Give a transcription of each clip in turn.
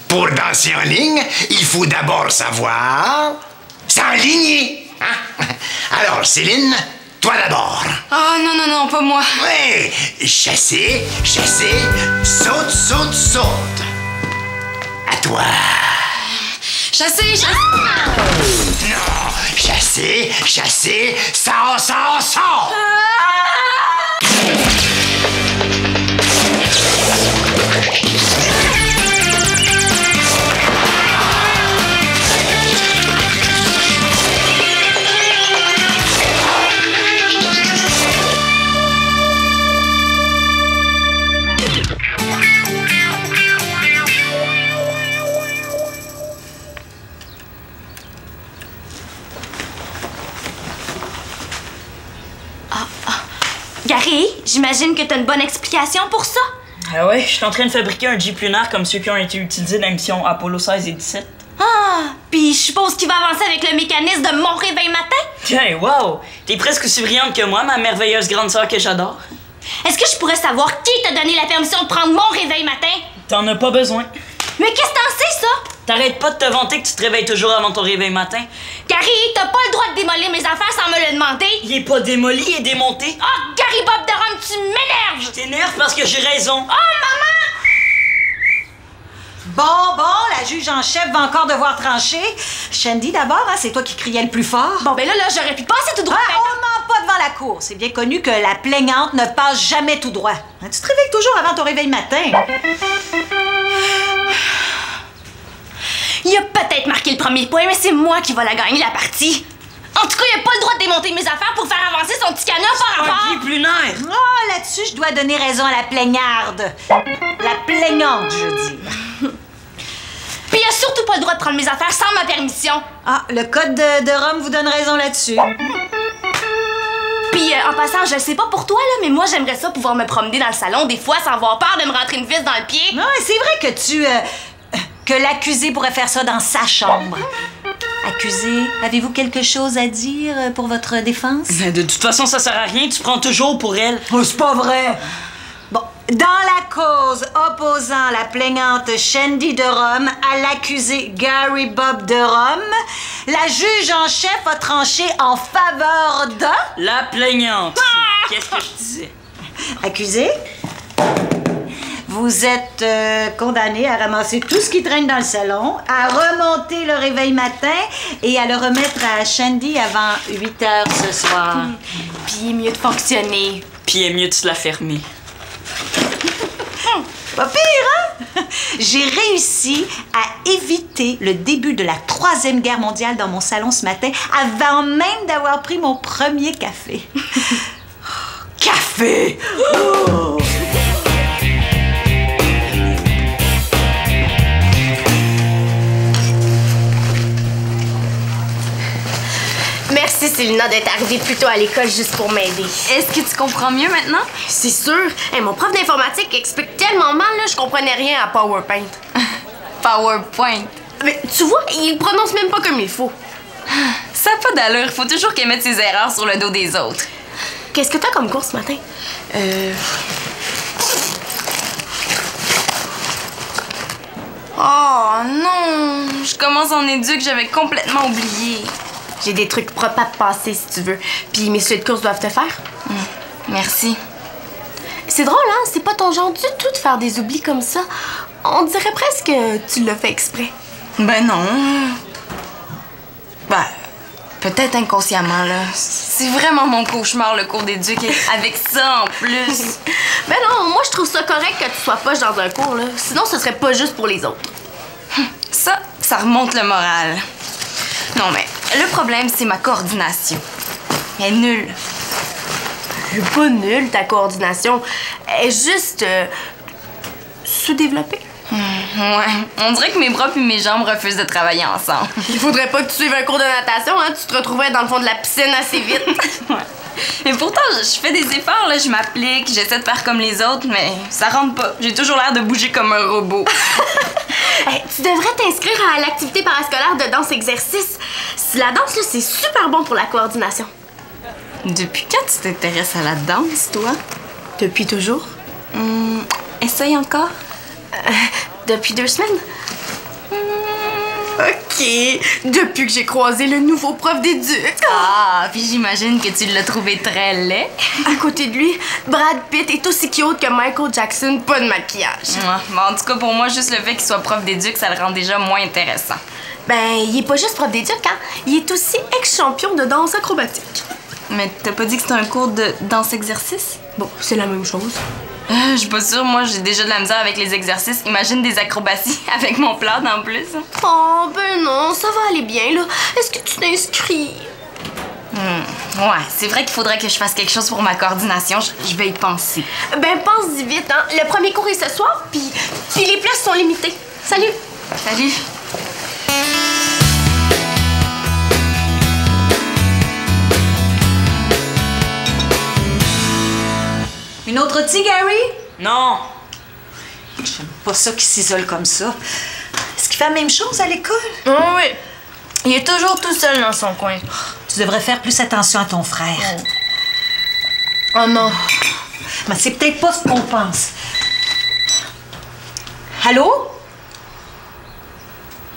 Pour danser en ligne, il faut d'abord savoir s'aligner. Hein? Alors, Céline, toi d'abord. Oh non, non, non, pas moi. Oui, chasser, chasser, saute, saute, saute. À toi. Chasser, chasser. Non, chasser, chasser, sors, sors, sors. Gary, j'imagine que t'as une bonne explication pour ça? Ah ouais, je suis en train de fabriquer un jeep lunaire comme ceux qui ont été utilisés dans la mission Apollo 16 et 17. Ah, puis je suppose qu'il va avancer avec le mécanisme de mon réveil matin? Hey, wow! T'es presque aussi brillante que moi, ma merveilleuse grande sœur que j'adore. Est-ce que je pourrais savoir qui t'a donné la permission de prendre mon réveil matin? T'en as pas besoin. Mais qu'est-ce que t'en sais, ça? T'arrêtes pas de te vanter que tu te réveilles toujours avant ton réveil matin. Gary, t'as pas le droit de démolir mes affaires sans me le demander. Il est pas démoli, il est démonté. Oh, Gary Bob de Rome, tu m'énerves! Je t'énerve parce que j'ai raison. Oh, maman! Bon, la juge en chef va encore devoir trancher. Shandy, d'abord, hein, c'est toi qui criais le plus fort. Bon, ben là, j'aurais pu passer tout droit. On ment pas devant la cour. C'est bien connu que la plaignante ne passe jamais tout droit. Hein, tu te réveilles toujours avant ton réveil matin. Il a peut-être marqué le premier point, mais c'est moi qui va la gagner, la partie. En tout cas, il a pas le droit de démonter mes affaires pour faire avancer son petit canard par rapport. Un jeep lunaire. Oh, là-dessus, je dois donner raison à la plaignarde. La plaignante, je dis. Puis il a surtout pas le droit de prendre mes affaires sans ma permission. Ah, le code de Rome vous donne raison là-dessus. Puis en passant, je sais pas pour toi, là, mais moi, j'aimerais ça pouvoir me promener dans le salon des fois sans avoir peur de me rentrer une vis dans le pied. Non, c'est vrai que l'accusé pourrait faire ça dans sa chambre. Accusé, avez-vous quelque chose à dire pour votre défense? Mais de toute façon, ça sert à rien, tu prends toujours pour elle. Oh, c'est pas vrai! Bon, dans la cause opposant la plaignante Shandy de Rome à l'accusé Gary Bob de Rome, la juge en chef a tranché en faveur de... La plaignante. Qu'est-ce que je disais? Accusé, vous êtes condamné à ramasser tout ce qui traîne dans le salon, à remonter le réveil matin et à le remettre à Shandy avant 8 heures ce soir. Puis mieux de fonctionner. Puis il est mieux de se la fermer. Pas pire, hein? J'ai réussi à éviter le début de la 3e guerre mondiale dans mon salon ce matin avant même d'avoir pris mon premier café. Café! Oh! Merci, Célina, d'être arrivée plus tôt à l'école juste pour m'aider. Est-ce que tu comprends mieux maintenant? C'est sûr. Hey, mon prof d'informatique explique tellement mal, là, je comprenais rien à PowerPoint. PowerPoint. Mais tu vois, il le prononce même pas comme il faut. Ça n'a pas d'allure. Faut toujours qu'elle mette ses erreurs sur le dos des autres. Qu'est-ce que t'as comme cours ce matin? Oh non! Je commence en éduc, j'avais complètement oublié. J'ai des trucs propres à te passer, si tu veux. Puis mes suites de course doivent te faire. Merci. C'est drôle, hein? C'est pas ton genre du tout de faire des oublis comme ça. On dirait presque que tu l'as fait exprès. Ben non. Ben, peut-être inconsciemment, là. C'est vraiment mon cauchemar, le cours d'éduc, avec ça en plus. Ben non, moi je trouve ça correct que tu sois poche dans un cours, là. Sinon, ce serait pas juste pour les autres. Ça remonte le moral. Non, mais le problème, c'est ma coordination. Elle est nulle. Elle est pas nulle, ta coordination. Elle est juste... sous-développée. Ouais, on dirait que mes bras puis mes jambes refusent de travailler ensemble. Il faudrait pas que tu suives un cours de natation, hein? Tu te retrouverais dans le fond de la piscine assez vite. Ouais. Mais pourtant, je fais des efforts, là. Je m'applique, j'essaie de faire comme les autres, mais ça rentre pas. J'ai toujours l'air de bouger comme un robot. Hey, tu devrais t'inscrire à l'activité parascolaire de danse-exercice. La danse, là, c'est super bon pour la coordination. Depuis quand tu t'intéresses à la danse, toi? Depuis toujours. Essaye encore. Depuis 2 semaines. OK. Depuis que j'ai croisé le nouveau prof d'éduc. Ah, puis j'imagine que tu l'as trouvé très laid. À côté de lui, Brad Pitt est aussi cute que Michael Jackson, pas de maquillage. Ouais, mais en tout cas, pour moi, juste le fait qu'il soit prof d'éduc, ça le rend déjà moins intéressant. Ben, il est pas juste prof d'éduc, hein. Il est aussi ex-champion de danse acrobatique. Mais t'as pas dit que c'était un cours de danse-exercice? Bon, c'est la même chose. Je suis pas sûre, moi j'ai déjà de la misère avec les exercices. Imagine des acrobaties avec mon plat en plus. Oh, ben non, ça va aller bien, là. Est-ce que tu t'inscris? Ouais, c'est vrai qu'il faudrait que je fasse quelque chose pour ma coordination. Je vais y penser. Ben, pense-y vite, hein. Le premier cours est ce soir, puis les places sont limitées. Salut! Salut! Une autre tea, Gary? Non! J'aime pas ça qu'il s'isole comme ça. Est-ce qu'il fait la même chose à l'école? Oh oui. Il est toujours tout seul dans son coin. Tu devrais faire plus attention à ton frère. Oh non. Mais c'est peut-être pas ce qu'on pense. Allô?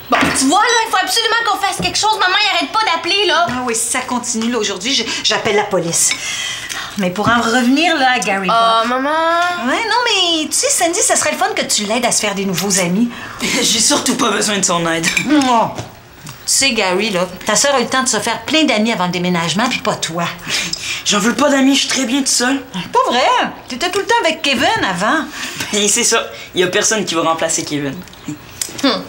Bon, tu vois, là, il faut absolument qu'on fasse quelque chose. Maman, il arrête pas d'appeler, là. Ah oui, si ça continue, là, aujourd'hui, j'appelle la police. Mais pour en revenir, là, à Gary Bob. Maman. Ouais, non, mais tu sais, Sandy, ça serait le fun que tu l'aides à se faire des nouveaux amis. J'ai surtout pas besoin de son aide. Non. Tu sais, Gary, là, ta sœur a eu le temps de se faire plein d'amis avant le déménagement, puis pas toi. J'en veux pas d'amis, je suis très bien toute seule. Pas vrai? T'étais tout le temps avec Kevin avant. Et c'est ça, y a personne qui va remplacer Kevin. Bon,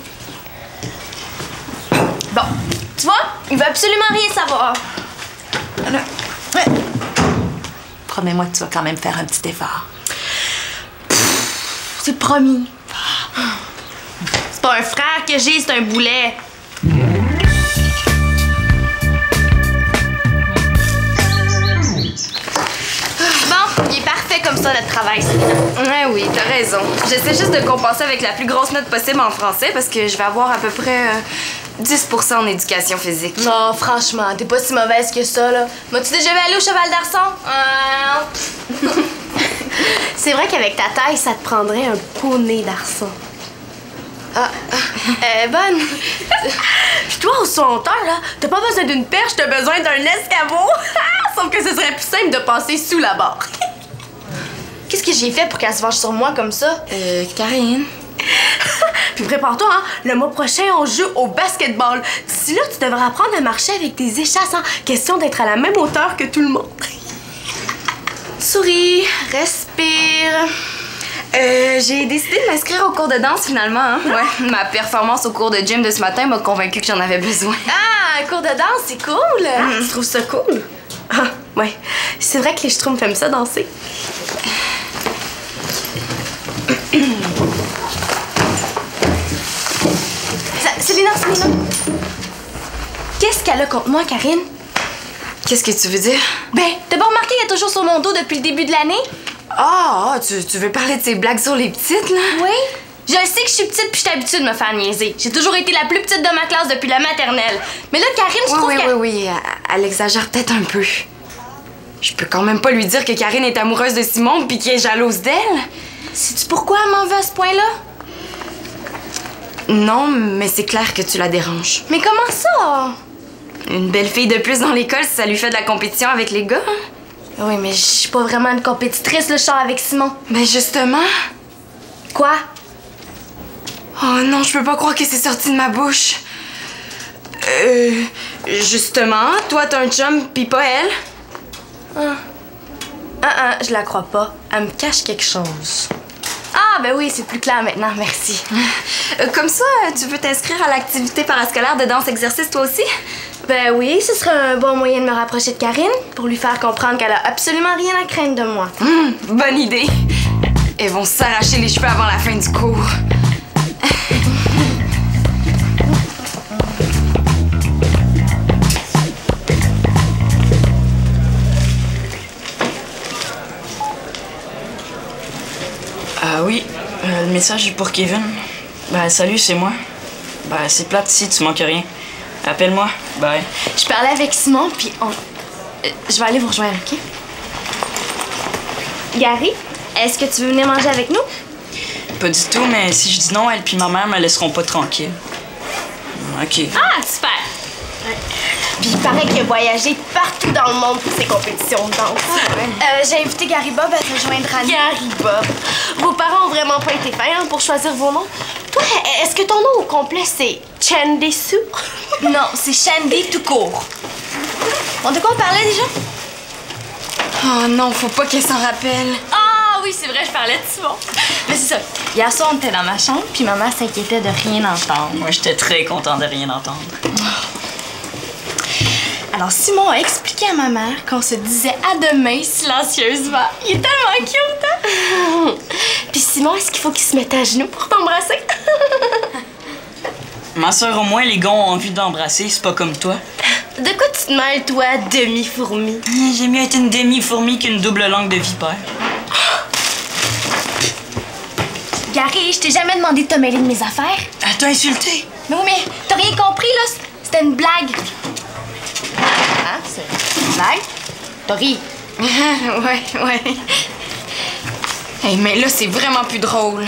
tu vois, il veut absolument rien savoir. Ouais. Promets-moi que tu vas quand même faire un petit effort. C'est promis. C'est pas un frère que j'ai, c'est un boulet. Bon, il est parfait comme ça, notre travail. Ouais, oui, t'as raison. J'essaie juste de compenser avec la plus grosse note possible en français parce que je vais avoir à peu près 10% en éducation physique. Non, franchement, t'es pas si mauvaise que ça, là. M'as-tu déjà vu aller au Cheval d'Arçon? C'est vrai qu'avec ta taille, ça te prendrait un poney d'arçon. Bonne. Puis toi, au secondaire, là, t'as pas besoin d'une perche, t'as besoin d'un escabeau. Sauf que ce serait plus simple de passer sous la barre. Qu'est-ce que j'ai fait pour qu'elle se venge sur moi comme ça? Karine. Puis prépare-toi, hein, le mois prochain, on joue au basketball. D'ici là, tu devras apprendre à marcher avec tes échasses, hein. Question d'être à la même hauteur que tout le monde. Souris, respire. J'ai décidé de m'inscrire au cours de danse finalement. Hein? Ouais. Ma performance au cours de gym de ce matin m'a convaincue que j'en avais besoin. Ah, un cours de danse, c'est cool. Tu trouves ça cool? Ah, ouais. C'est vrai que les Schtroumpfs aiment ça danser. Célina. Qu'est-ce qu'elle a contre moi, Karine? Qu'est-ce que tu veux dire? Ben, t'as pas remarqué qu'elle est toujours sur mon dos depuis le début de l'année? Tu veux parler de ces blagues sur les petites, là? Oui. Je sais que je suis petite puis je suis habituée de me faire niaiser. J'ai toujours été la plus petite de ma classe depuis la maternelle. Mais là, Karine, je trouve qu'elle... Oui, elle exagère peut-être un peu. Je peux quand même pas lui dire que Karine est amoureuse de Simon puis qu'elle est jalouse d'elle. Sais-tu pourquoi elle m'en veut à ce point-là? Non, mais c'est clair que tu la déranges. Mais comment ça? Une belle fille de plus dans l'école, ça lui fait de la compétition avec les gars, hein? Oui, mais je suis pas vraiment une compétitrice, là, je sors avec Simon. Ben justement. Quoi? Oh non, je peux pas croire que c'est sorti de ma bouche. Justement, toi t'as un chum pis pas elle? Je la crois pas. Elle me cache quelque chose. Ah, ben oui, c'est plus clair maintenant, merci. Comme ça, tu veux t'inscrire à l'activité parascolaire de danse-exercice toi aussi? Ben oui, ce serait un bon moyen de me rapprocher de Karine pour lui faire comprendre qu'elle a absolument rien à craindre de moi. Bonne idée. Elles vont s'arracher les cheveux avant la fin du cours. Ah oui, le message est pour Kevin. Ben salut, c'est moi. Ben c'est plate ici, tu manques rien. Appelle-moi, bye. Je parlais avec Simon, puis je vais aller vous rejoindre, OK? Gary, est-ce que tu veux venir manger avec nous? Pas du tout, mais si je dis non, elle puis ma mère me laisseront pas tranquille. OK. Ah, super! Puis il paraît qu'il a voyagé partout dans le monde pour ses compétitions de danse. J'ai invité Gary Bob à te rejoindre Annie. Gary Bob. Vos parents ont vraiment pas été fins pour choisir vos noms. Toi, est-ce que ton nom au complet, c'est Chandy Sue? Non, c'est Shandy tout court. Bon, de quoi on parlait déjà? Oh non, faut pas qu'elle s'en rappelle. Ah oui, c'est vrai, je parlais de Simon. Mais c'est ça. Hier soir, on était dans ma chambre, puis maman s'inquiétait de rien entendre. Moi, j'étais très content de rien entendre. Alors, Simon a expliqué à ma mère qu'on se disait à demain silencieusement. Il est tellement cute, hein? Puis Simon, est-ce qu'il faut qu'il se mette à genoux pour t'embrasser? Ma soeur, au moins, les gars ont envie d'embrasser, c'est pas comme toi. De quoi tu te mêles, toi, demi-fourmi? J'ai mieux être une demi-fourmi qu'une double langue de vipère. Gary, je t'ai jamais demandé de te mêler de mes affaires. Elle t'a insulté? Mais oui, mais t'as rien compris, là? C'était une blague. Hein? C'est une blague? T'as ri. Ouais. Hey, mais là, c'est vraiment plus drôle.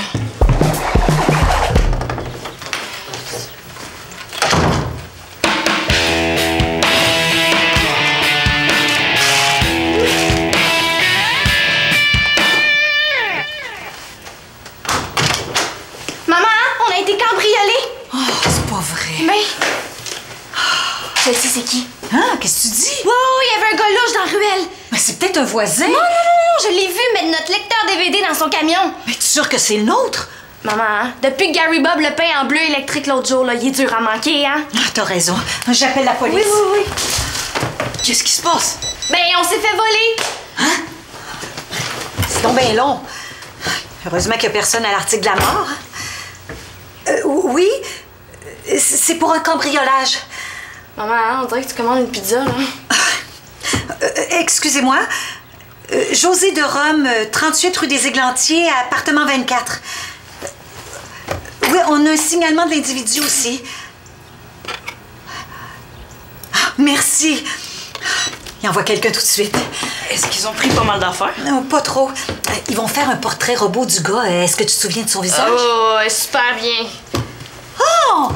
Maman, on a été cambriolés. Oh, c'est pas vrai. Mais... Je sais c'est qui. Hein? Qu'est-ce que tu dis? Oui, il y avait un gars louche dans la ruelle. Mais c'est peut-être un voisin. Non, je l'ai vu mettre notre lecteur DVD dans son camion. Mais tu es sûre que c'est le nôtre? Maman, hein, depuis que Gary Bob le peint en bleu électrique l'autre jour, là, il est dur à manquer, hein? Ah, t'as raison. J'appelle la police. Oui. Qu'est-ce qui se passe? Ben, on s'est fait voler. C'est donc bien long. Heureusement qu'il n'y a personne à l'article de la mort. Oui, c'est pour un cambriolage. Maman, hein, on dirait que tu commandes une pizza, là. Excusez-moi. José de Rome, 38 rue des Églantiers, appartement 24. Oui, on a un signalement de l'individu aussi. Ah, merci. Il envoie quelqu'un tout de suite. Est-ce qu'ils ont pris pas mal d'affaires? Non, pas trop. Ils vont faire un portrait robot du gars. Est-ce que tu te souviens de son visage? Oh, super bien. Oh!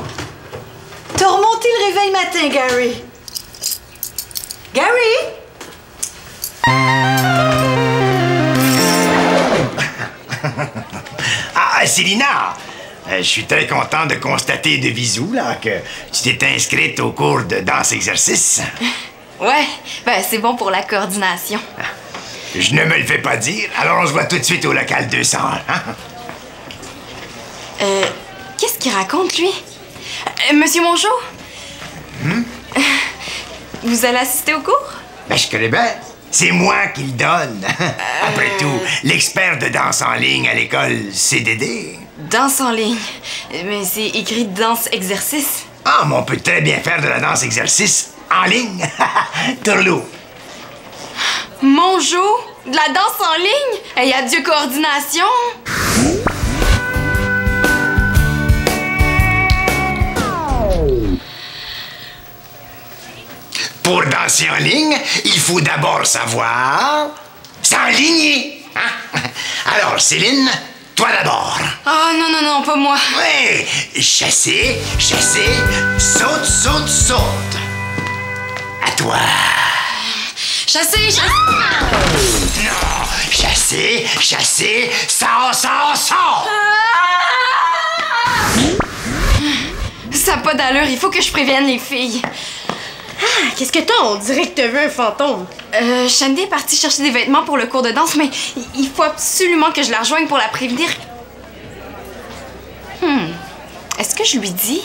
T'as remonté le réveil matin, Gary. Gary? Ah, Célina! Je suis très content de constater de visu là, que tu t'es inscrite au cours de danse-exercice. Ouais, ben c'est bon pour la coordination. Je ne me le fais pas dire, alors on se voit tout de suite au local 200. Hein? Qu'est-ce qu'il raconte, lui? Monsieur Mongeau? Vous allez assister au cours? Ben, je connais bien. C'est moi qui le donne. Après tout, l'expert de danse en ligne à l'école CDD. Danse en ligne. Mais c'est écrit danse-exercice. Ah, mais on peut très bien faire de la danse-exercice en ligne. Tourlou. Mongeau? De la danse en ligne? Hey, adieu coordination! Pour danser en ligne, il faut d'abord savoir s'enligner. Hein? Alors, Céline, toi d'abord. Oh non, pas moi. Oui, chasser, saute. À toi. Chasser! Non, chasser, sors. Ça n'a pas d'allure, il faut que je prévienne les filles. Ah, qu'est-ce que t'as? On dirait que t'as vu un fantôme. Shandy est partie chercher des vêtements pour le cours de danse, mais il faut absolument que je la rejoigne pour la prévenir. Est-ce que je lui dis?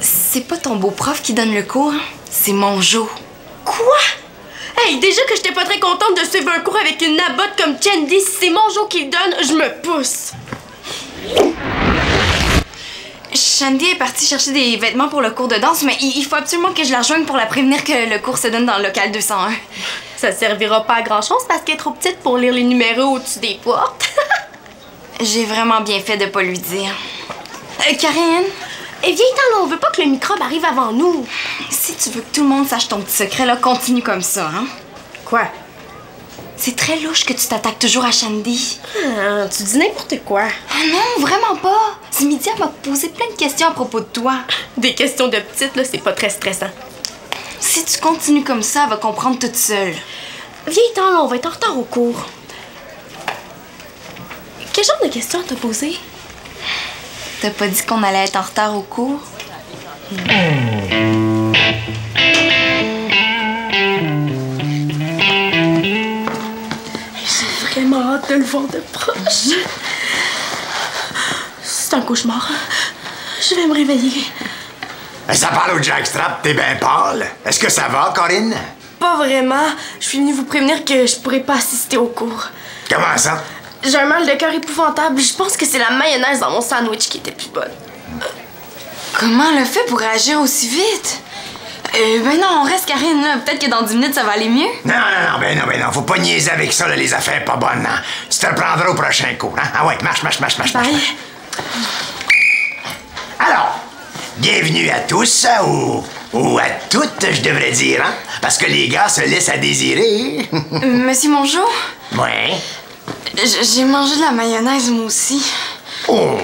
C'est pas ton beau prof qui donne le cours, hein? C'est Mongeau. Quoi? Hey, déjà que j'étais pas très contente de suivre un cours avec une nabotte comme Chandy, si c'est Mongeau qui le donne, je me pousse. Shandy est partie chercher des vêtements pour le cours de danse, mais il faut absolument que je la rejoigne pour la prévenir que le cours se donne dans le local 201. Ça servira pas à grand-chose parce qu'elle est trop petite pour lire les numéros au-dessus des portes. J'ai vraiment bien fait de pas lui dire. Karine? Eh viens-t'en, on veut pas que le microbe arrive avant nous. Si tu veux que tout le monde sache ton petit secret, là, continue comme ça, hein? Quoi? C'est très louche que tu t'attaques toujours à Shandy. Tu dis n'importe quoi. Ah non, vraiment pas. Ce midi, elle m'a posé plein de questions à propos de toi. Des questions de petites, là, c'est pas très stressant. Si tu continues comme ça, elle va comprendre toute seule. Viens-t'en, là, on va être en retard au cours. Quel genre de questions t'as posé? T'as pas dit qu'on allait être en retard au cours? J'ai vraiment hâte de le voir de proche. C'est un cauchemar. Je vais me réveiller. Ça parle au jackstrap, t'es bien pâle. Est-ce que ça va, Corinne? Pas vraiment. Je suis venue vous prévenir que je pourrais pas assister au cours. Comment ça? J'ai un mal de cœur épouvantable. Je pense que c'est la mayonnaise dans mon sandwich qui était plus bonne. Comment elle a fait pour réagir aussi vite? Ben non, on reste, Karine, là. Peut-être que dans 10 minutes, ça va aller mieux. Non, ben non. Faut pas niaiser avec ça, là, les affaires pas bonnes, hein. Tu te reprendras au prochain cours, hein. Ah ouais, marche. Bye. Alors, bienvenue à tous, ou à toutes, je devrais dire, hein. Parce que les gars se laissent à désirer. Monsieur Mongeau? Ouais. J'ai mangé de la mayonnaise, moi aussi. Oh!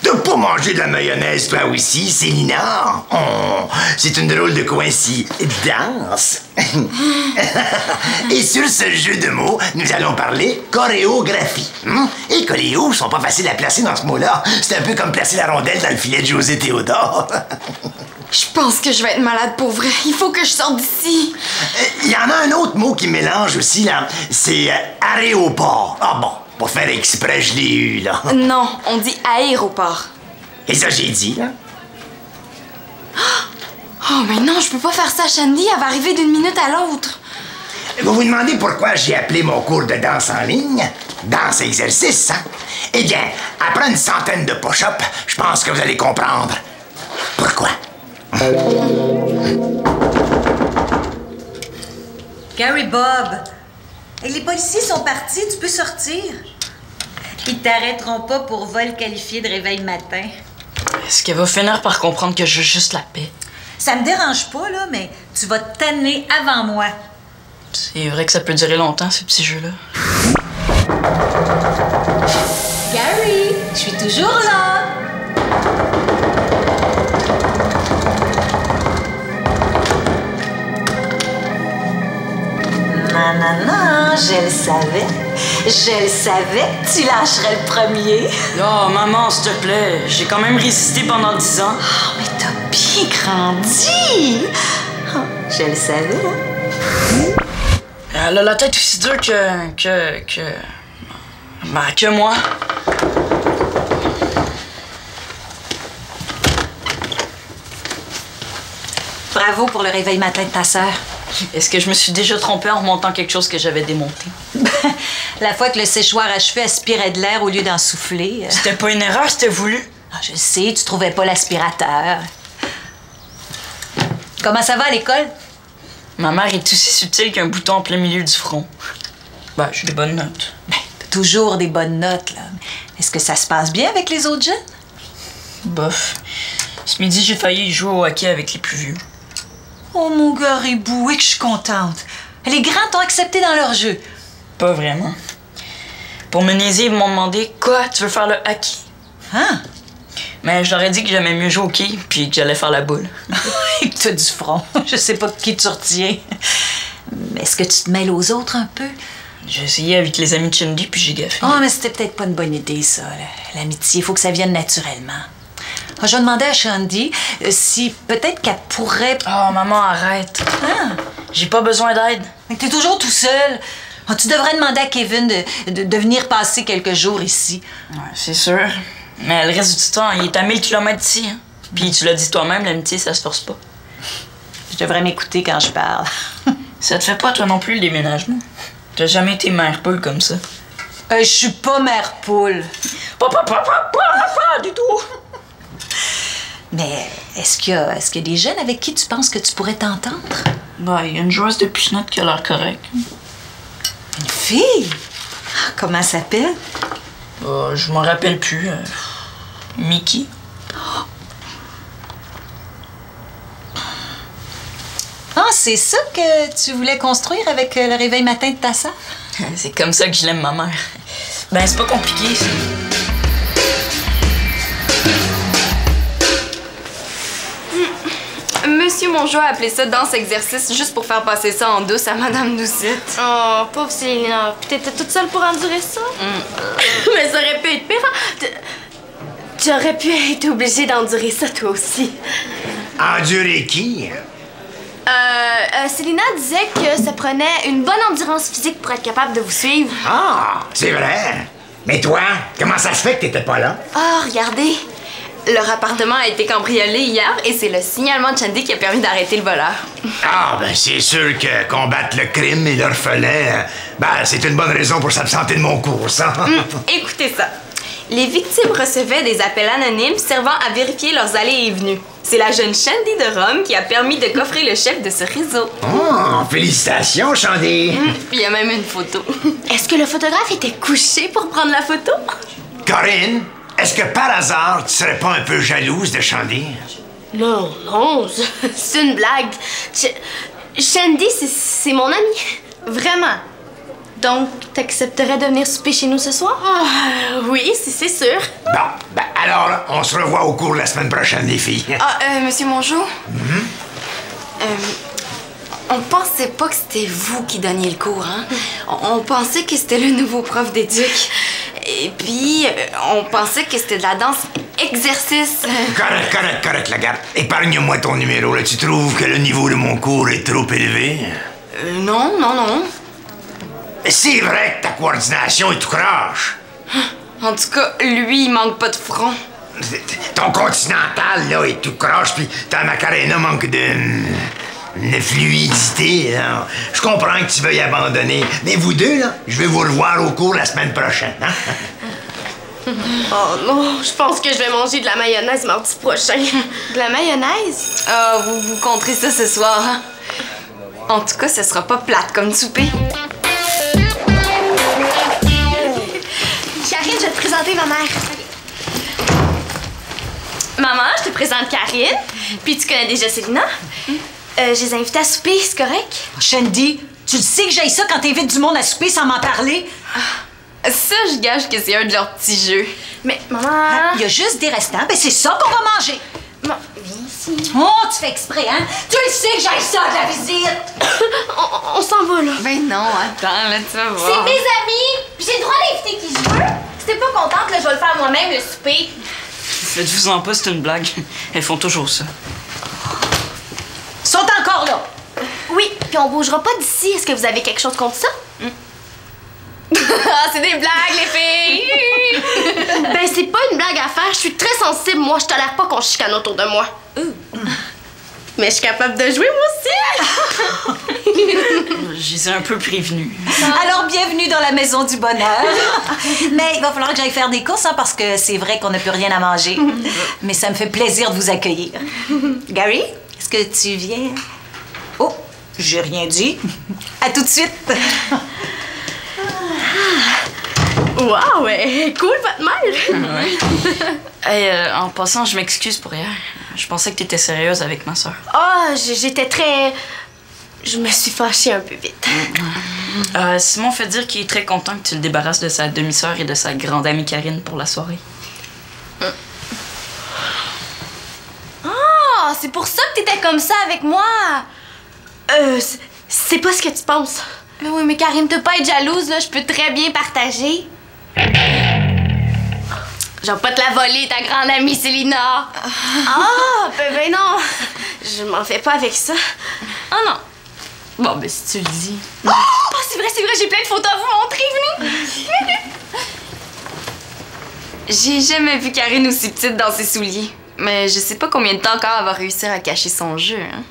T'as pas mangé de la mayonnaise, toi aussi, Célina? Oh! C'est une drôle de coïncidence. Et sur ce jeu de mots, nous allons parler chorégraphie. Et choréo sont pas faciles à placer dans ce mot-là. C'est un peu comme placer la rondelle dans le filet de José Théodore. Je pense que je vais être malade pour vrai. Il faut que je sorte d'ici. Il y en a un autre mot qui mélange aussi, là. C'est aéroport. Ah bon, pour faire exprès, je l'ai eu, là. Non, on dit aéroport. Et ça, j'ai dit, là. Oh, mais non, je peux pas faire ça à Shandy. Elle va arriver d'une minute à l'autre. Vous vous demandez pourquoi j'ai appelé mon cours de danse en ligne danse-exercice, hein? Eh bien, après une centaine de push-ups, je pense que vous allez comprendre pourquoi. Gary Bob, et les policiers sont partis, tu peux sortir. Ils t'arrêteront pas pour vol qualifié de réveil matin. Est-ce qu'elle va finir par comprendre que je veux juste la paix? Ça me dérange pas, là, mais tu vas te tanner avant moi. C'est vrai que ça peut durer longtemps, ces petits jeux-là. Gary, je suis toujours là. Non, je le savais. Je le savais que tu lâcherais le premier. Oh, maman, s'il te plaît, j'ai quand même résisté pendant 10 ans. Oh, mais t'as bien grandi. Oh, je le savais, hein? Elle a la tête aussi dure que moi. Bravo pour le réveil matin de ta sœur. Est-ce que je me suis déjà trompée en remontant quelque chose que j'avais démonté? La fois que le séchoir à cheveux aspirait de l'air au lieu d'en souffler. C'était pas une erreur, c'était voulu. Ah, je sais, tu trouvais pas l'aspirateur. Comment ça va à l'école? Ma mère est aussi subtile qu'un bouton en plein milieu du front. Ben, j'ai des bonnes notes. Ben, t'as toujours des bonnes notes, là. Est-ce que ça se passe bien avec les autres jeunes? Bof. Ce midi, j'ai failli jouer au hockey avec les plus vieux. Oh, mon garibou, et que je suis contente. Les grands t'ont accepté dans leur jeu. Pas vraiment. Pour me niaiser, ils m'ont demandé « Quoi, tu veux faire le hockey? » Hein? Mais je leur ai dit que j'aimais mieux jouer au hockey puis que j'allais faire la boule. Et que t'as du front. Je sais pas de qui tu retiens. Mais est-ce que tu te mêles aux autres un peu? J'ai essayé avec les amis de Shandy puis j'ai gaffé. Oh, mais c'était peut-être pas une bonne idée, ça. L'amitié, il faut que ça vienne naturellement. Je vais demander à Shandy si peut-être qu'elle pourrait... Oh, maman, arrête. Ah, J'ai pas besoin d'aide. mais t'es toujours tout seul. Oh, tu devrais demander à Kevin de venir passer quelques jours ici. Ouais, c'est sûr. Mais le reste du temps, il est à 1000 km d'ici. Hein? Puis tu l'as dit toi-même, l'amitié, ça se force pas. Je devrais m'écouter quand je parle. Ça te fait pas, toi non plus, le déménagement? T'as jamais été mère poule comme ça. Je suis pas mère poule. Pas du tout. Mais est-ce qu'il y a des jeunes avec qui tu penses que tu pourrais t'entendre? Ben, il y a une joueuse de Pinot qui a l'air correcte. Une fille? Ah, comment elle s'appelle? Je m'en rappelle plus. Mickey. Ah, C'est ça que tu voulais construire avec le réveil matin de ta sœur? C'est comme ça que je l'aime, ma mère. Ben, c'est pas compliqué, ça. Monsieur Mongeau a appelé ça danse-exercice juste pour faire passer ça en douce à Madame Doucette. Oh, pauvre Célina. Puis t'étais toute seule pour endurer ça? Mais ça aurait pu être pire. Hein? Tu aurais pu être obligée d'endurer ça, toi aussi. Endurer qui? Célina disait que ça prenait une bonne endurance physique pour être capable de vous suivre. Ah, c'est vrai. Mais toi, comment ça se fait que t'étais pas là? Oh, regardez. Leur appartement a été cambriolé hier et c'est le signalement de Shandy qui a permis d'arrêter le voleur. Ah, ben c'est sûr que combattre le crime et l'orphelin, ben c'est une bonne raison pour s'absenter de mon cours, ça. Écoutez ça. Les victimes recevaient des appels anonymes servant à vérifier leurs allées et venues. C'est la jeune Shandy de Rome qui a permis de coffrer le chef de ce réseau. Oh, félicitations, Shandy. Puis il y a même une photo. Est-ce que le photographe était couché pour prendre la photo? Corinne, est-ce que par hasard, tu serais pas un peu jalouse de Shandy? Non, non, c'est une blague. Shandy, c'est mon amie. Vraiment. Donc, t'accepterais de venir souper chez nous ce soir? Oui, c'est sûr. Bon, ben alors, on se revoit au cours la semaine prochaine, les filles. Monsieur Mongeau? On pensait pas que c'était vous qui donniez le cours, hein? On pensait que c'était le nouveau prof d'éduc. Et puis, on pensait que c'était de la danse exercice. Correct, la garde. Épargne-moi ton numéro, là. Tu trouves que le niveau de mon cours est trop élevé? Non. C'est vrai que ta coordination est tout croche. En tout cas, lui, il manque pas de front. Ton continental, là, est tout croche, puis ta Macarena manque de fluidité, là. Je comprends que tu veuilles abandonner, mais vous deux, là, je vais vous revoir au cours la semaine prochaine, hein? Oh non, je pense que je vais manger de la mayonnaise mardi prochain. De la mayonnaise? Ah, vous compterez ça ce soir, hein? En tout cas, ce sera pas plate comme souper. Karine, je vais te présenter ma mère. Maman, je te présente Karine. Puis tu connais déjà Célina. Je les ai invités à souper, c'est correct? Shandy, tu le sais que j'aille ça quand t'invites du monde à souper sans m'en parler? Ça, je gage que c'est un de leurs petits jeux. Mais maman... Il y a juste des restants, ben c'est ça qu'on va manger. Viens ici. Oh, tu fais exprès, hein? Tu le sais que j'aille ça de la visite! on s'en va, là. Ben non, attends, là, tu vas voir. C'est mes amis, puis j'ai le droit d'inviter qui je veux. Si t'es pas contente, là, je vais le faire moi-même, le souper. Faites-vous-en pas, c'est une blague. Elles font toujours ça. Ils sont encore là! Oui, puis on bougera pas d'ici. Est-ce que vous avez quelque chose contre ça? Ah, c'est des blagues, les filles! Ben, c'est pas une blague à faire. Je suis très sensible, moi. Je tolère pas qu'on chicane autour de moi. Mais je suis capable de jouer, moi aussi. Je les ai un peu prévenus. Alors, bienvenue dans la maison du bonheur. Mais il va falloir que j'aille faire des courses, hein, parce que c'est vrai qu'on n'a plus rien à manger. Mais ça me fait plaisir de vous accueillir. Gary, est-ce que tu viens? Oh, j'ai rien dit. À tout de suite. Wow, ouais, cool, votre mère. Hey, en passant, je m'excuse pour hier. Je pensais que t'étais sérieuse avec ma soeur. Ah, j'étais très... Je me suis fâchée un peu vite. Simon fait dire qu'il est très content que tu le débarrasses de sa demi-sœur et de sa grande amie Karine pour la soirée. Ah, c'est pour ça que t'étais comme ça avec moi. C'est pas ce que tu penses. Mais oui, mais Karine, t'as pas être jalouse, là. Je peux très bien partager. Je vais pas te la voler, ta grande amie Célina. Ah, ben non. Je m'en fais pas avec ça. Oh non. Bon, ben si tu le dis. Oh, c'est vrai, j'ai plein de photos à vous montrer, venez. J'ai jamais vu Karine aussi petite dans ses souliers. Mais je sais pas combien de temps encore elle va réussir à cacher son jeu, hein.